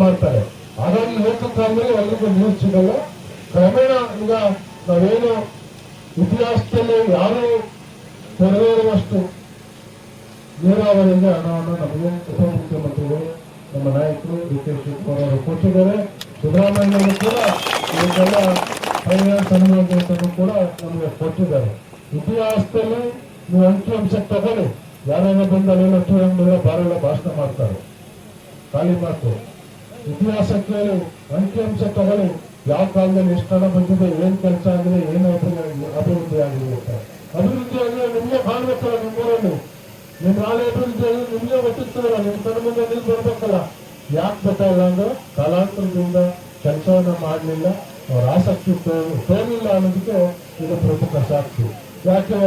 ಮಾಡ್ತಾರೆ. ಹಾಗಾಗಿ ಏಕಕಾಲದಲ್ಲಿ ಎಲ್ರಿಗೂ ನೀರು ಸಿಗಲ್ಲ. ಕ್ರಮೇಣ ಈಗ ನಾವೇನು ಇತಿಹಾಸದಲ್ಲಿ ಯಾರು ಕೊಡದಿರುವಷ್ಟು ನೀರಾವರಿಗೆ ಹಣವನ್ನು ನಮಗೆ ಉಪಮುಖ್ಯಮಂತ್ರಿಗಳು ನಮ್ಮ ನಾಯಕರು ಡಿ ಕೆ ಶಿವಕುಮಾರ್ ಅವರು ಕೊಟ್ಟಿದ್ದಾರೆ. ಸಿದ್ದರಾಮಯ್ಯವರು ಕೂಡ ಇದಕ್ಕೆಲ್ಲ ಫೈನಾನ್ಸ್ ಅನುಮೋದನೆಯನ್ನು ಕೂಡ ನಮಗೆ ಕೊಟ್ಟಿದ್ದಾರೆ. ಇತಿಹಾಸದಲ್ಲಿ ನೀವು ಅಂಕಿಅಂಶ ತಗೊಳ್ಳಿ, ಯಾರೆಲ್ಲ ಬಂದ ಅಲ್ಲೆಲ್ಲ ಟೂರಂಗಲ್ಲ ಬಾರೆಲ್ಲ ಭಾಷಣ ಮಾಡ್ತಾರೆ, ಖಾಲಿ ಮಾತು. ಇತಿಹಾಸ ಕೇಳಿ ಅಂಕಿಅಂಶ ತಗೊಳ್ಳಿ, ಯಾವ ಕಾಲದಲ್ಲಿ ಎಷ್ಟು ಹಣ ಬಂದಿದೆ, ಏನ್ ಕೆಲಸ ಆಗಿದೆ, ಏನು ಅಭಿವೃದ್ಧಿ ಆಗಿದೆ ಅಂತ. ಅಭಿವೃದ್ಧಿ ಆಗಿದೆ ನಿಮ್ಗೆ ಕಾಣ್ಬೇಕಲ್ಲ, ನಿಮ್ಮೂರಲ್ಲಿ ನಿಮ್ ನಾಳೆ ಅಭಿವೃದ್ಧಿ ಆಗಿದೆ ನಿಮ್ಗೆ ಗೊತ್ತಿರ್ತದಲ್ಲ, ನಿಮ್ ಕಣ್ಣು ಮುಂದೆ ನೀರು ಬರ್ಬೇಕಲ್ಲ. ಯಾಕೆ ಗೊತ್ತಾಯಿಲ್ಲ ಅಂದ್ರೆ ಕಾಲಾಂತರದಿಂದ ಕೆಲಸವನ್ನ ಮಾಡಲಿಲ್ಲ, ಅವ್ರ ಆಸಕ್ತಿ ತೋರಿಲ್ಲ ಅನ್ನೋದಕ್ಕೆ ಇದು ಪ್ರಮುಖ ಸಾಕ್ಷಿ. ಯಾಕೆ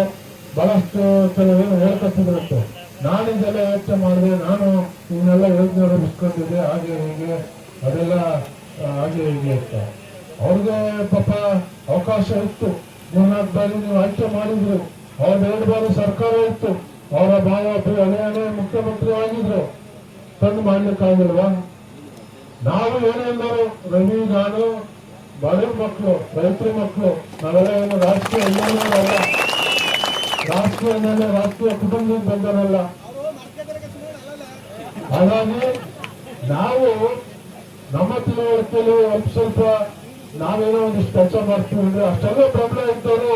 ಬಹಳಷ್ಟು ಕೆಲವೇನು ಹೇಳ್ಕೊತಿದ್ರಂತೆ, ನಾನು ಇದೆಲ್ಲ ಯೋಚನೆ ಮಾಡಿದೆ, ನಾನು ಇವನ್ನೆಲ್ಲ ಯೋಜನೆ ರೂಪಿಸ್ಕೊಂಡಿದ್ದೆ, ಹಾಗೆ ಹೀಗೆ ಅದೆಲ್ಲ ಹಾಗೆ ಹೀಗೆ ಅಂತ. ಅವ್ರಿಗೆ ಪಾಪ ಅವಕಾಶ ಇತ್ತು, 3-4 ಬಾರಿ ನೀವು ಆಯ್ಕೆ ಮಾಡಿದ್ರು, ಅವ್ರ 2 ಬಾರಿ ಸರ್ಕಾರ ಇತ್ತು, ಅವರ ಭಾವ ಹಳೆಯನೇ ಮುಖ್ಯಮಂತ್ರಿ ಆಗಿದ್ರು, ತಂದು ಮಾಡ್ಲಿಕ್ಕಾಗಿಲ್ವಾ? ನಾವು ಏನೇನಾರು ರವಿ, ನಾನು, ಬಡವ್ರ ಮಕ್ಕಳು, ರೈತರ ಮಕ್ಕಳು, ನಾವೆಲ್ಲ ಏನು ರಾಜಕೀಯ ಅಲ್ಲ, ರಾಷ್ಟ್ರೀಯ ಕುಟುಂಬದಿಂದ ಬಂದವರಲ್ಲ. ಹಾಗಾಗಿ ನಾವು ನಮ್ಮ ತಿಳುವಳಿಕೆಯಲ್ಲಿ ಸ್ವಲ್ಪ ನಾವೇನೋ ಒಂದಿಷ್ಟು ಕೆಲಸ ಮಾಡ್ತೀವಿ ಅಂದ್ರೆ ಅಷ್ಟೆಲ್ಲ ಪ್ರಬಲ ಇದ್ದವರು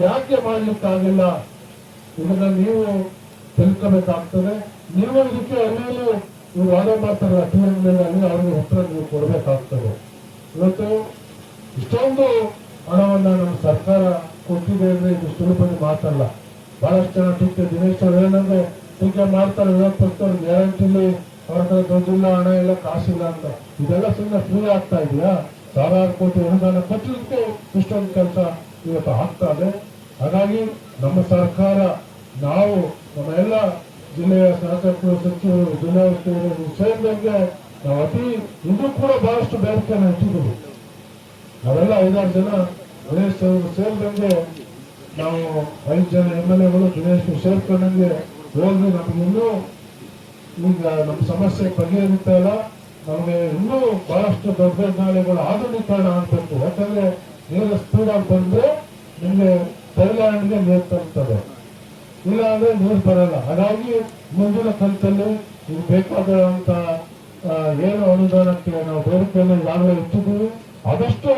ಯಾಕೆ ಮಾಡ್ಲಿಕ್ಕಾಗಿಲ್ಲ, ಇದನ್ನ ನೀವು ತಿಳ್ಕೋಬೇಕಾಗ್ತದೆ. ನೀವು ಇದಕ್ಕೆ ಅಲ್ಲಿ ಇವ್ರು ವಾದ ಮಾಡ್ತಾರಲ್ಲ ಟಿವಿಗಳಲ್ಲಿ, ಅಲ್ಲಿ ಅವ್ರಿಗೆ ಉತ್ತರ ನೀವು ಕೊಡಬೇಕಾಗ್ತದೆ. ಇವತ್ತು ಇಷ್ಟೊಂದು ಹಣವನ್ನ ನಮ್ಮ ಸರ್ಕಾರ ಕೊಟ್ಟಿದೆ ಅಂದ್ರೆ ಇದು ಸುಲಭದ ಮಾತಲ್ಲ. ಬಹಳಷ್ಟು ಜನ ಟೀಕೆ, ದಿನೇಶ್ ಅವರು ಏನಂದ್ರೆ ಟೀಕೆ ಮಾಡ್ತಾರೆ, ವಿರೋಧ ಪಕ್ಷದವ್ರು ಗ್ಯಾರಂಟಿಲಿ ಅವ್ರ ಹತ್ರ ದುಡ್ಡಿಲ್ಲ, ಹಣ ಇಲ್ಲ, ಕಾಸಿಲ್ಲ ಅಂತ. ಇದೆಲ್ಲ ಸುಮ್ಮನೆ ಫ್ರೀ ಆಗ್ತಾ ಇದೆಯಾ? 1000 ಕೋಟಿ ಅನುದಾನ ಕೊಟ್ಟಿದ್ದಕ್ಕೆ ಇಷ್ಟೊಂದು ಕೆಲಸ ಇವತ್ತು ಆಗ್ತಾ ಇದೆ. ಹಾಗಾಗಿ ನಮ್ಮ ಸರ್ಕಾರ, ನಾವು ನಮ್ಮ ಎಲ್ಲ ಜಿಲ್ಲೆಯ ಸಹಕಾರ ಸಚಿವರು, ಜಿಲ್ಲಾ ಉಸ್ತುವಾರಿ ಸೇರಿದಂಗೆ ನಾವು ಇದು ಕೂಡ ಬಹಳಷ್ಟು ಬೇಡಿಕೆಯನ್ನು ಇಟ್ಟಿದ್ದೀವಿ. ನಾವೆಲ್ಲ 5-6 ಜನ ಗಣೇಶ್ ಅವರು ಸೇರಿದಂಗೆ, ನಾವು 5 ಜನ MLAಗಳು ಗಣೇಶ್ ಸೇರ್ಕೊಂಡಂಗೆ ಹೋಗಿ ನಮ್ಗೆ ಇನ್ನೂ ಈಗ ನಮ್ಮ ಸಮಸ್ಯೆ ಬಗೆಹರಿತಾ ಇಲ್ಲ. ನಮಗೆ ಇನ್ನೂ ಬಹಳಷ್ಟು ದೊಡ್ಡ ದೊಡ್ಡ ನಾಲೆಗಳು ಆಧುನೀಕರಣ ಆಗ್ಬೇಕು. ಯಾಕಂದ್ರೆ ನೀರು ಸ್ಪೀಡ್ ಆಗಿ ಬಂದ್ರೆ ನಿಮ್ಗೆ ಥೈಲ್ಯಾಂಡ್ಗೆ ನೀರು ತರ್ತದೆ, ಇಲ್ಲ ಅಂದ್ರೆ ನೀರು ಬರಲ್ಲ. ಹಾಗಾಗಿ ಮುಂದಿನ ಕಂತಲ್ಲಿ ಈಗ ಬೇಕಾದಂತ ಏನು ಅನುದಾನಕ್ಕೆ ನಾವು ಬೇಡಿಕೆಯನ್ನು ಈಗಾಗಲೇ ಇಟ್ಟಿದ್ದೀವಿ. ಆದಷ್ಟು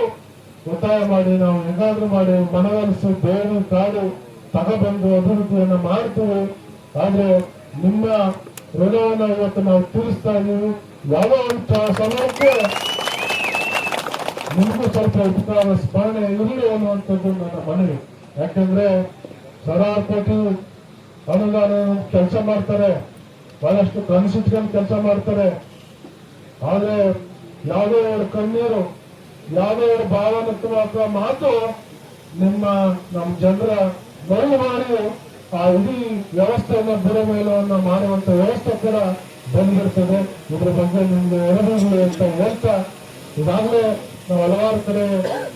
ಒತ್ತಾಯ ಮಾಡಿ ನಾವು ಹೇಗಾದ್ರೂ ಮಾಡಿ ಮನವೊಲಿಸಿ ಬೇರೆ ಕಾಡು ತಗೊಬಂದು ಅಭಿವೃದ್ಧಿಯನ್ನು ಮಾಡ್ತೀವಿ. ಆದ್ರೆ ನಿಮ್ಮ ಋಣವನ್ನು ಇವತ್ತು ನಾವು ತೀರಿಸ್ತಾ ಇದ್ದೀವಿ. ಯಾವ ಒಂದು ಸಮಯಕ್ಕೆ ನಿಮಗೂ ಸ್ವಲ್ಪ ಉಪಕಾರ ಸ್ಮರಣೆ ಇರಲಿ ಅನ್ನುವಂಥದ್ದು ನನ್ನ ಮನವಿ. ಯಾಕಂದ್ರೆ 1000 ಕೋಟಿ ಅನುದಾನ ಕೆಲಸ ಮಾಡ್ತಾರೆ, ಬಹಳಷ್ಟು ಕನಸಿಟ್ಕೊಂಡು ಕೆಲಸ ಮಾಡ್ತಾರೆ. ಆದ್ರೆ ಯಾವುದೋ ಎರಡು ಕಣ್ಣೀರು, ಯಾವುದೋ ಎರಡು ಭಾವನಾತ್ಮಕ ಮಾತು ನಮ್ಮ ಜನರ ನೋವು ಮಾಡಿ ಆ ಇಡೀ ವ್ಯವಸ್ಥೆಯನ್ನ ಬುಡಮೇಲವನ್ನ ಮಾಡುವಂತ ವ್ಯವಸ್ಥೆ ಕೂಡ ಬಂದಿರ್ತದೆ. ಇದ್ರ ಬಗ್ಗೆ ನಿಮ್ಗೆ ಎಡಗಳು ಅಂತ ಹೇಳ್ತಾ, ಈಗಾಗಲೇ ನಾವು ಹಲವಾರು ಕಡೆ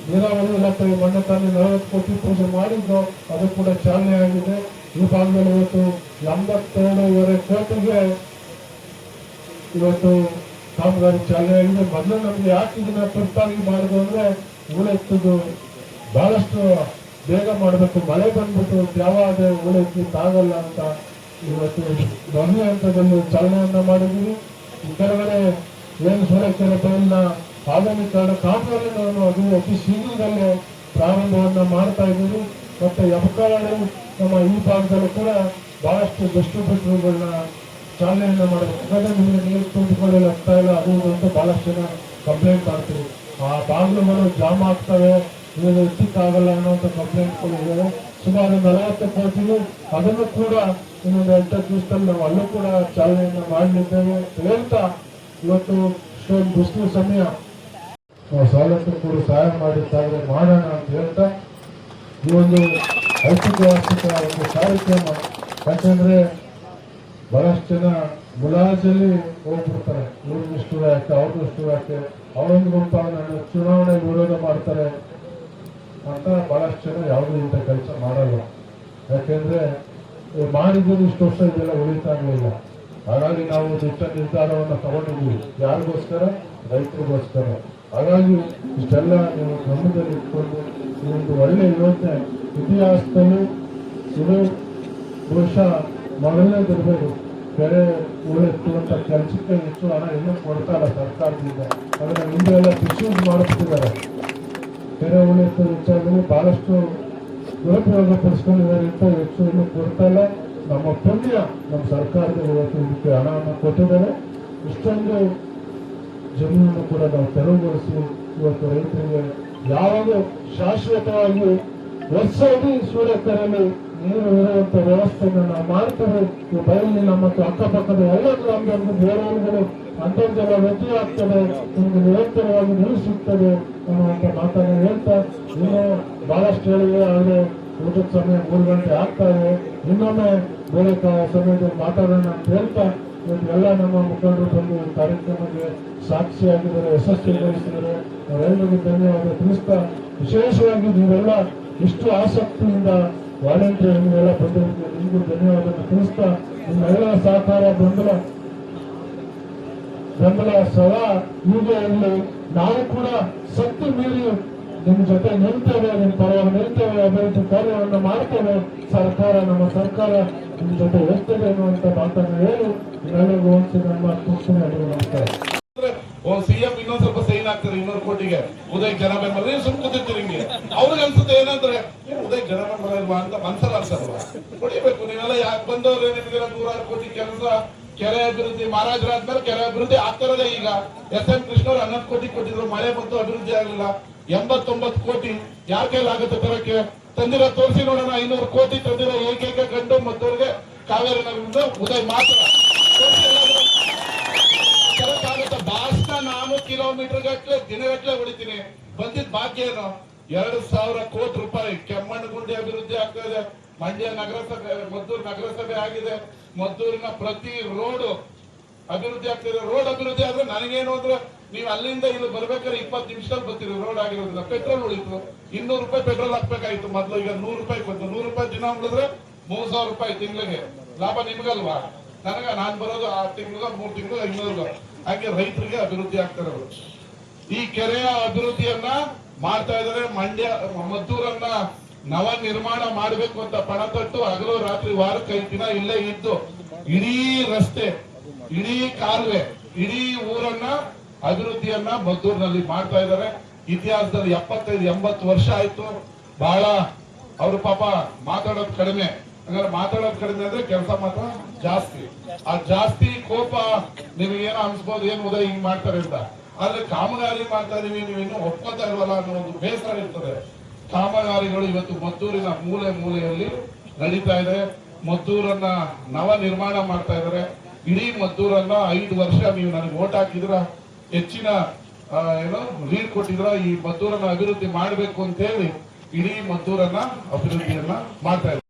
ನೀರಾವರಿ ಇಲಾಖೆ ಮೊನ್ನೆ ತಾನೇ 40 ಕೋಟಿ ಪೂಜೆ ಮಾಡಿದ್ದು, ಅದು ಕೂಡ ಚಾಲನೆ ಆಗಿದೆ. ಈ ಭಾಗದಲ್ಲಿ ಇವತ್ತು 82.5 ಕೋಟಿಗೆ ಇವತ್ತು ಕಾಮಗಾರಿ ಚಾಲನೆ ಆಗಿದೆ. ಮೊದಲು ನಮ್ಗೆ ಯಾಕೆ ಇದನ್ನ ತುರ್ತಾಗಿ ಮಾಡುದು ಅಂದ್ರೆ ಉಳಿತದ್ದು ಬಹಳಷ್ಟು ಬೇಗ ಮಾಡಬೇಕು, ಮಳೆ ಬಂದ್ಬಿಟ್ಟು ಯಾವಾಗ ಉಳಿತಾಗಲ್ಲ ಅಂತ ಇವತ್ತು ಮೊದಲನೇ ಹಂತದಲ್ಲಿ ಚಾಲನೆಯನ್ನ ಮಾಡಿದ್ದೀವಿ. ಈ ಕೆಳಗಡೆ ಏನು ಸೂರ್ಯಕೆರೆ ಬಯಲಿನ ಆಧುನೀಕರಣ ಕಾಮಗಾರಿಗಳನ್ನು ಅದು ಅತಿ ಶೀಘ್ರದಲ್ಲೇ ಪ್ರಾರಂಭವನ್ನ ಮಾಡ್ತಾ ಇದ್ದೀವಿ. ಮತ್ತೆ ಎಬಕಾರಣ ನಮ್ಮ ಈ ಭಾಗದಲ್ಲೂ ಕೂಡ ಬಹಳಷ್ಟು ಡಿಸ್ಟ್ರಿಬ್ಯೂಟರ್ಗಳನ್ನ ಚಾಲನೆಯನ್ನ ಮಾಡಬೇಕು. ಯಾಕಂದ್ರೆ ನಿಮಗೆ ನೀರು ತುಂಬಿಕೊಳ್ಳಲು ಆಗ್ತಾ ಇಲ್ಲ, ಅದು ಅಂತ ಬಹಳಷ್ಟು ಜನ ಕಂಪ್ಲೇಂಟ್ ಮಾಡ್ತೀವಿ. ಆ ಬಾಗಿಲುಗಳು ಜಾಮ್ ಆಗ್ತವೆ, ಇವಾಗ ಎತ್ತಿಕ್ಕಾಗಲ್ಲ ಅನ್ನೋಂಥ ಕಂಪ್ಲೇಂಟ್ಗಳು ಇವೆ. ಸುಮಾರು 40 ಕೋಟಿಗೂ ಅದನ್ನು ಕೂಡ ಇನ್ನೊಂದು 8 ದಿವಸದಲ್ಲಿ ನಾವು ಅಲ್ಲೂ ಕೂಡ ಚಾಲನೆಯನ್ನ ಮಾಡಲಿದ್ದೇವೆ ಹೇಳ್ತಾ, ಇವತ್ತು ಇಷ್ಟೊಂದು ಬಿಸಿಲು ಸಮಯ ಸವಲತ್ತು ಕೂಡ ಸಹಾಯ ಮಾಡಿದ್ದಾದ್ರೆ ಮಾಡೋಣ ಅಂತ ಹೇಳ್ತಾ, ಈ ಒಂದು ಐತಿಹಾಸಿಕ ಒಂದು ಕಾರ್ಯಕ್ರಮ. ಯಾಕಂದ್ರೆ ಬಹಳಷ್ಟು ಜನ ಮುಲಾಜಲ್ಲಿ ಹೋಗ್ಬಿಡ್ತಾರೆ, ಇವ್ರಿಗಿಷ್ಟು ಯಾಕೆ ಅವ್ರಿಗಿಷ್ಟು ಯಾಕೆ, ಅವರೊಂದು ಗುಂಪ ನಾನು ಚುನಾವಣೆ ವಿರೋಧ ಮಾಡ್ತಾರೆ ಅಂತ ಬಹಳಷ್ಟು ಜನ ಯಾವುದೂ ಇಂಥ ಕೆಲಸ ಮಾಡಲ್ಲ. ಯಾಕೆಂದ್ರೆ ಮಾಡಿದ್ರು ಇಷ್ಟು ವರ್ಷ ಇದೆಲ್ಲ ಉಳಿತಾ ಇರಲಿಲ್ಲ. ಹಾಗಾಗಿ ನಾವು ದಿಟ್ಟ ನಿರ್ಧಾರವನ್ನು ತಗೊಂಡಿದ್ದೀವಿ. ಯಾರಿಗೋಸ್ಕರ? ರೈತರಿಗೋಸ್ಕರ. ಹಾಗಾಗಿ ಇಷ್ಟೆಲ್ಲ ನೀವು ಗಮನದಲ್ಲಿ ಇಟ್ಕೊಂಡು ಈ ಒಂದು ಒಳ್ಳೆ ಯೋಜನೆ ಇತಿಹಾಸದಲ್ಲಿ ಇದು ಬಹುಶಃ ಮೊದಲನೇದಿರಬೇಕು. ಕೆರೆ ಉಳಿಸುವಂತ ಕೆಲಸಕ್ಕೆ ಹೆಚ್ಚು ಹಣ ಇನ್ನೂ ಕೊಡ್ತಾ ಇಲ್ಲ ಸರ್ಕಾರದಿಂದ. ಅದನ್ನ ಹಿಂದೆ ಎಲ್ಲ ಮಿಸ್ಯೂಸ್ ಮಾಡುತ್ತಿದ್ದಾರೆ. ಕೆರೆ ಉಳಿಸುವ ವಿಚಾರದಲ್ಲಿ ಬಹಳಷ್ಟು ದುರುಪಯೋಗ ಪಡಿಸ್ಕೊಂಡಿದ್ದಾರೆ ಅಂತ ಹೆಚ್ಚು ಇನ್ನೂ ಕೊಡ್ತಾ ಇಲ್ಲ. ನಮ್ಮ ಪುಣ್ಯ ನಮ್ಮ ಸರ್ಕಾರದಲ್ಲಿ ಇವತ್ತು ಇದಕ್ಕೆ ಹಣವನ್ನು ಕೊಟ್ಟಿದ್ದಾರೆ. ಇಷ್ಟೊಂದು ಜಮೀನನ್ನು ಕೂಡ ನಾವು ತೆರವುಗೊಳಿಸಿ ಇವತ್ತು ರೈತರಿಗೆ ಯಾವಾಗ ಶಾಶ್ವತವಾಗಿ ವರ್ಷ ಇಡೀ ಸೂರ್ಯಕರಲ್ಲಿ ನೀರು ಇರುವಂತ ವ್ಯವಸ್ಥೆಯನ್ನು ನಾವು ಮಾಡ್ತೇವೆ. ಈ ಬಯಲಿನ ಮತ್ತು ಅಕ್ಕಪಕ್ಕದ ಎಲ್ಲ ಗ್ರಾಮದವರೆಗೂ ಬೇರೆಯವರುಗಳು ಅಂತರ್ಜಲ ವ್ಯತ್ಯಯ ಆಗ್ತದೆ, ನಿಮಗೆ ನಿರಂತರವಾಗಿ ನೀರು ಸಿಗ್ತದೆ ಅನ್ನುವಂಥ ಮಾತನ್ನು ಹೇಳ್ತಾ ಇನ್ನು ಬಹಳಷ್ಟು ಹೇಳಿವೆ. ಆದರೆ ಊಟದ ಸಮಯ 3 ಗಂಟೆ ಆಗ್ತಾ ಇದೆ. ಇನ್ನೊಮ್ಮೆ ಬೇರೆ ಸಮಯದಲ್ಲಿ ಮಾತಾಡೋಣ ಅಂತ ಹೇಳ್ತಾ ಇವತ್ತೆಲ್ಲ ನಮ್ಮ ಮುಖಂಡರು ಬಂದು ಕಾರ್ಯಕ್ರಮಕ್ಕೆ ಸಾಕ್ಷಿಯಾಗಿದ್ದಾರೆ, ಯಶಸ್ವಿಗೊಳಿಸಿದ್ದಾರೆ. ನಾವೆಲ್ಲರಿಗೂ ಧನ್ಯವಾದ ತಿಳಿಸ್ತಾ, ವಿಶೇಷವಾಗಿ ನೀವೆಲ್ಲ ಇಷ್ಟು ಆಸಕ್ತಿಯಿಂದ ವಾಲಂಟಿಯರ್ ನೀವೆಲ್ಲ ಬಂದಿರೋದಕ್ಕೆ ನಿಮಗೂ ಧನ್ಯವಾದ ತಿಳಿಸ್ತಾ, ನಿಮ್ಮೆಲ್ಲ ಸಹಕಾರ ಬೆಂಬಲ ಸದಾ ಹೀಗೆ ಇರಲಿ. ನಾವು ಕೂಡ ಶಕ್ತಿ ಮೀರಿ ನಿಮ್ಮ ಜೊತೆ ನಿಲ್ತೇವೆ, ನಿಮ್ಮ ಪರವಾಗಿ ನಿಲ್ತೇವೆ, ಅಭಿವೃದ್ಧಿ ಕಾರ್ಯವನ್ನು ಮಾಡ್ತೇವೆ. ನಮ್ಮ ಸರ್ಕಾರ ನಿಮ್ಮ ಜೊತೆ ಇರ್ತದೆ ಅನ್ನುವಂಥ ಮಾತನ್ನು ಹೇಳಿ ಎಲ್ಲರಿಗೂ ಒಂದ್ಸಿ ನಮ್ಮ ಕೂರ್ಚನೆ ಅಲ್ಲಿಗೆ ನಮಸ್ಕಾರ. ಸಿಎಂ ಇನ್ನೊಂದ್ ಸ್ವಲ್ಪ ಸೈನ್ ಆಗ್ತಾರೆ 200 ಕೋಟಿಗೆ ಉದಯ್ ಜನ ಬೆಂಬಲ. ನೀವು ಸುಮ್ ಕೂತಿರ್ತೀರಿ ಹಿಂಗೆ. ಅವ್ರಿಗೆ ಅನ್ಸುತ್ತೆ ಏನಂದ್ರೆ ಉದಯ್ ಜನ ಬೆಂಬಲ ಇಲ್ವಾ ಅಂತ ಮನ್ಸಲ್ಲ ಅನ್ಸಲ್ವಾ? ಹೊಡಿಬೇಕು. ನೀವೆಲ್ಲ ಯಾಕೆ ಬಂದವ್ರೆ? ನಿಮ್ಗೆ 106 ಕೋಟಿ ಕೆಲಸ, ಕೆರೆ ಅಭಿವೃದ್ಧಿ ಮಹಾರಾಜರಾದ್ಮೇಲೆ ಕೆರೆ ಅಭಿವೃದ್ಧಿ ಆಗ್ತಿರೋದೇ. ಈಗ SM ಕೃಷ್ಣವ್ರು 11 ಕೋಟಿ ಕೊಟ್ಟಿದ್ರು, ಮಳೆ ಬಂತು, ಅಭಿವೃದ್ಧಿ ಆಗಲಿಲ್ಲ. 89 ಕೋಟಿ ಯಾರ ಕೈಲಾಗುತ್ತೆ ತರಕ್ಕೆ? ತಂದಿರೋ ತೋರಿಸಿ ನೋಡೋಣ. 500 ಕೋಟಿ ತಂದಿರೋ ಏಕೈಕ ಗಂಡು ಮತ್ತವ್ರಿಗೆ ಕಾವೇರಿ ನಗರದಿಂದ ಉದಯ್ ಮಾತ್ರ. ಭಾಷಣ ನಾನು ಕಿಲೋಮೀಟರ್ ಗಟ್ಟಲೆ ದಿನಗಟ್ಟಲೆ ಹೊಡಿತೀನಿ. ಬಂದಿದ್ ಭಾಗ್ಯ ಏನು? 2,000 ಕೋಟಿ ರೂಪಾಯಿ ಕೆಮ್ಮಣ್ಣಗುಂಡಿ ಅಭಿವೃದ್ಧಿ ಆಗ್ತಾ ಇದೆ. ಮಂಡ್ಯ ನಗರಸಭೆ, ಮದ್ದೂರು ನಗರಸಭೆ ಆಗಿದೆ. ಮದ್ದೂರಿನ ಪ್ರತಿ ರೋಡ್ ಅಭಿವೃದ್ಧಿ ಆಗ್ತಿದೆ. ರೋಡ್ ಅಭಿವೃದ್ಧಿ ಆದ್ರೆ ನನಗೇನು ಅಂದ್ರೆ, ನೀವು ಅಲ್ಲಿಂದ ಇಲ್ಲಿ ಬರ್ಬೇಕಾದ್ರೆ 20 ನಿಮಿಷದಲ್ಲಿ ಬರ್ತೀರಿ. ರೋಡ್ ಆಗಿರೋದ್ರಿಂದ ಪೆಟ್ರೋಲ್ ಉಳಿತು. 200 ರೂಪಾಯಿ ಪೆಟ್ರೋಲ್ ಹಾಕ್ಬೇಕಾಯ್ತು ಮೊದಲು. ಈಗ 100 ರೂಪಾಯಿ ಬಂತು. 100 ರೂಪಾಯಿ ದಿನ ಉಳಿದ್ರೆ 3,000 ರೂಪಾಯಿ ತಿಂಗಳಿಗೆ ಲಾಭ ನಿಮ್ಗಲ್ವಾ? ನಾನು ಬರೋದು 6 ತಿಂಗಳು 3 ತಿಂಗಳು 500. ಹಾಗೆ ರೈತರಿಗೆ ಅಭಿವೃದ್ಧಿ ಆಗ್ತಾರೆ. ಈ ಕೆರೆಯ ಅಭಿವೃದ್ಧಿಯನ್ನ ಮಾಡ್ತಾ ಇದ್ದಾರೆ. ಮದ್ದೂರನ್ನ ನವ ನಿರ್ಮಾಣ ಮಾಡಬೇಕು ಅಂತ ಪಣ ತೊಟ್ಟು ಹಗಲು ರಾತ್ರಿ ವಾರಕ್ಕೆ 5 ದಿನ ಇಲ್ಲೇ ಇದ್ದು ಇಡೀ ರಸ್ತೆ, ಇಡೀ ಕಾಲುವೆ, ಇಡೀ ಊರನ್ನ ಅಭಿವೃದ್ಧಿಯನ್ನ ಮದ್ದೂರಿನಲ್ಲಿ ಮಾಡ್ತಾ ಇದ್ದಾರೆ. ಇತಿಹಾಸದಲ್ಲಿ 75-80 ವರ್ಷ ಆಯ್ತು. ಬಹಳ ಅವರು ಪಾಪ ಮಾತಾಡೋದು ಕಡಿಮೆ. ಹಾಗಾದ್ರೆ ಮಾತಾಡೋದು ಕಡಿಮೆ ಅಂದ್ರೆ ಕೆಲಸ ಮಾತ್ರ ಜಾಸ್ತಿ. ಆ ಜಾಸ್ತಿ ಕೋಪ ನಿಮಗೇನೋ ಅನ್ಸ್ಬೋದು, ಏನು ಉದಯ ಹಿಂಗ್ ಮಾಡ್ತಾರೆ ಅಂತ. ಆದ್ರೆ ಕಾಮಗಾರಿ ಮಾಡ್ತಾ ಇದೀವಿ, ನೀವು ಇನ್ನೂ ಒಪ್ಕೋತಾ ಇಲ್ವಲ್ಲ ಅನ್ನೋ ಒಂದು ಬೇಸರ ಇರ್ತದೆ. ಕಾಮಗಾರಿಗಳು ಇವತ್ತು ಮದ್ದೂರಿನ ಮೂಲೆ ಮೂಲೆಯಲ್ಲಿ ನಡೀತಾ ಇದೆ. ಮದ್ದೂರನ್ನ ನವ ನಿರ್ಮಾಣ ಮಾಡ್ತಾ ಇದ್ದಾರೆ. ಇಡೀ ಮದ್ದೂರನ್ನ 5 ವರ್ಷ ನೀವು ನನಗೆ ಓಟ್ ಹಾಕಿದ್ರ, ಹೆಚ್ಚಿನ ಲೀಡ್ ಕೊಟ್ಟಿದ್ರ, ಈ ಮದ್ದೂರನ್ನ ಅಭಿವೃದ್ಧಿ ಮಾಡಬೇಕು ಅಂತ ಹೇಳಿ ಇಡೀ ಮದ್ದೂರನ್ನ ಅಭಿವೃದ್ಧಿಯನ್ನ ಮಾಡ್ತಾ ಇದ್ದಾರೆ.